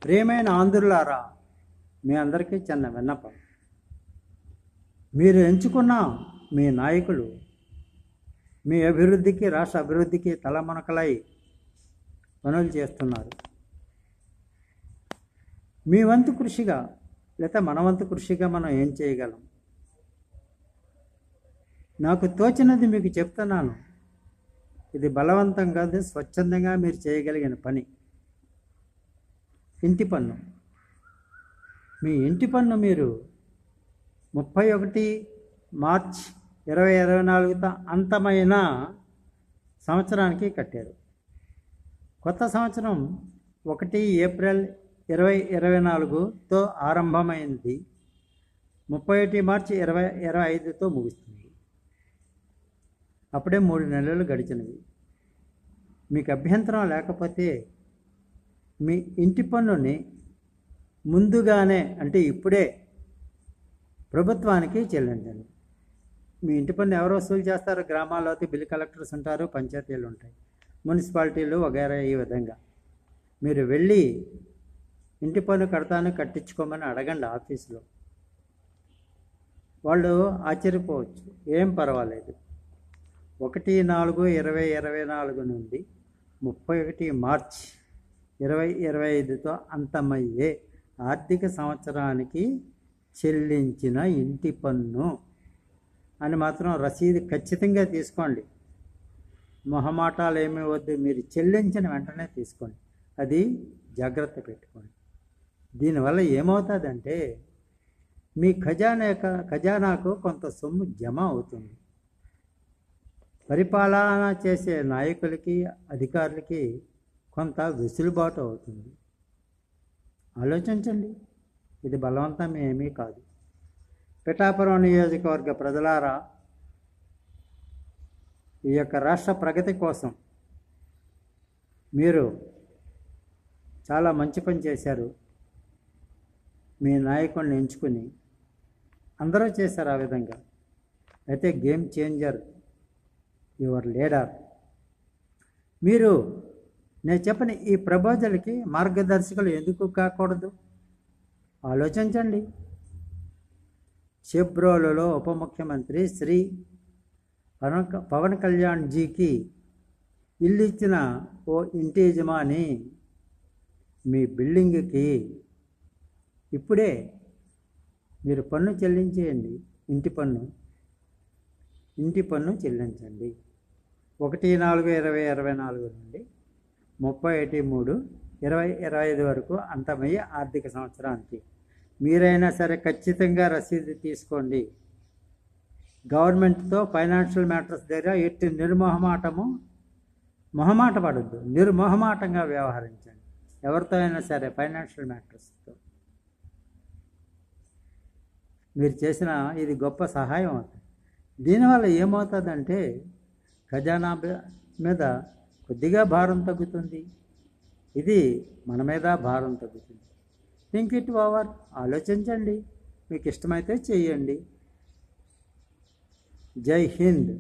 ప్రియమైన ఆంధ్రులారా, మీ అందరికీ చిన్న విన్నపం. మీరు ఎంచుకున్న మీ నాయకులు మీ అభివృద్ధికి, రాష్ట్ర అభివృద్ధికి తలమునకలై పనులు చేస్తున్నారు. మీ వంతు కృషిగా లేదా మన వంతు కృషిగా మనం ఏం చేయగలం? నాకు తోచినది మీకు చెప్తున్నాను. ఇది బలవంతం కాదు, స్వచ్ఛందంగా మీరు చేయగలిగిన పని. ఇంటి పన్ను. మీ ఇంటి పన్ను మీరు 31 మార్చ్ 2024 అంతమైన సంవత్సరానికి కట్టారు. కొత్త సంవత్సరం 1 ఏప్రిల్ 2024తో ఆరంభమైంది. 31 మార్చి 2025తో ముగుస్తుంది. అప్పుడే 3 నెలలు గడిచినవి. మీకు అభ్యంతరం లేకపోతే మీ ఇంటి పన్నుని ముందుగానే, అంటే ఇప్పుడే ప్రభుత్వానికి చెల్లించండి. మీ ఇంటి పన్ను ఎవరు వసూలు చేస్తారు? గ్రామాల్లో అయితే బిల్ కలెక్టర్స్ ఉంటారు, పంచాయతీలు ఉంటాయి, మున్సిపాలిటీలు వగైరా. ఈ విధంగా మీరు వెళ్ళి ఇంటి పన్ను కట్టించుకోమని అడగండి ఆఫీసులో. వాళ్ళు ఆశ్చర్యపోవచ్చు, ఏం పర్వాలేదు. 1/4/2024 నుండి 31 మార్చ్ 2025తో అంతమయ్యే ఆర్థిక సంవత్సరానికి చెల్లించిన ఇంటి పన్ను అని మాత్రం రసీదు ఖచ్చితంగా తీసుకోండి. మొహమాటాలు ఏమీ వద్దు, మీరు చెల్లించిన వెంటనే తీసుకోండి. అది జాగ్రత్త పెట్టుకోండి. దీనివల్ల ఏమవుతుందంటే మీ ఖజానాకు కొంత సొమ్ము జమ అవుతుంది. పరిపాలన చేసే నాయకులకి, అధికారులకి కొంత వెసులుబాటు అవుతుంది. ఆలోచించండి. ఇది బలవంతం ఏమీ కాదు. పిఠాపురం నియోజకవర్గ ప్రజలారా, ఈ యొక్క రాష్ట్ర ప్రగతి కోసం మీరు చాలా మంచి పని చేశారు. మీ నాయకుడిని ఎంచుకుని అందరూ చేశారు ఆ విధంగా. అయితే గేమ్ చేంజర్ యువర్ లీడర్. మీరు నేను చెప్పిన ఈ ప్రపోజల్కి మార్గదర్శకులు ఎందుకు కాకూడదు? ఆలోచించండి. చెబ్రోలులో ఉప ముఖ్యమంత్రి శ్రీ పవన్ కళ్యాణ్ జీకి ఇల్లు ఇచ్చిన ఓ ఇంటి యజమాని మీ బిల్డింగ్కి ఇప్పుడే మీరు పన్ను చెల్లించేయండి. ఇంటి పన్ను చెల్లించండి. 1/4/2024 నుండి 31/3/2025 వరకు అంతమయ్యే ఆర్థిక సంవత్సరానికి. మీరైనా సరే ఖచ్చితంగా రసీదు తీసుకోండి. గవర్నమెంట్తో ఫైనాన్షియల్ మ్యాటర్స్ దగ్గర ఎట్టి మొహమాట పడద్దు, నిర్మోహమాటంగా వ్యవహరించండి. ఎవరితో అయినా సరే ఫైనాన్షియల్ మ్యాటర్స్తో మీరు చేసిన ఇది గొప్ప సహాయం అవుతుంది. దీనివల్ల ఏమవుతుందంటే ఖజానా మీద కొద్దిగా భారం తగ్గుతుంది. ఇది మన మీద భారం తగ్గుతుంది. Think it over. ఆలోచించండి. మీకు ఇష్టమైతే చేయండి. జై హింద్.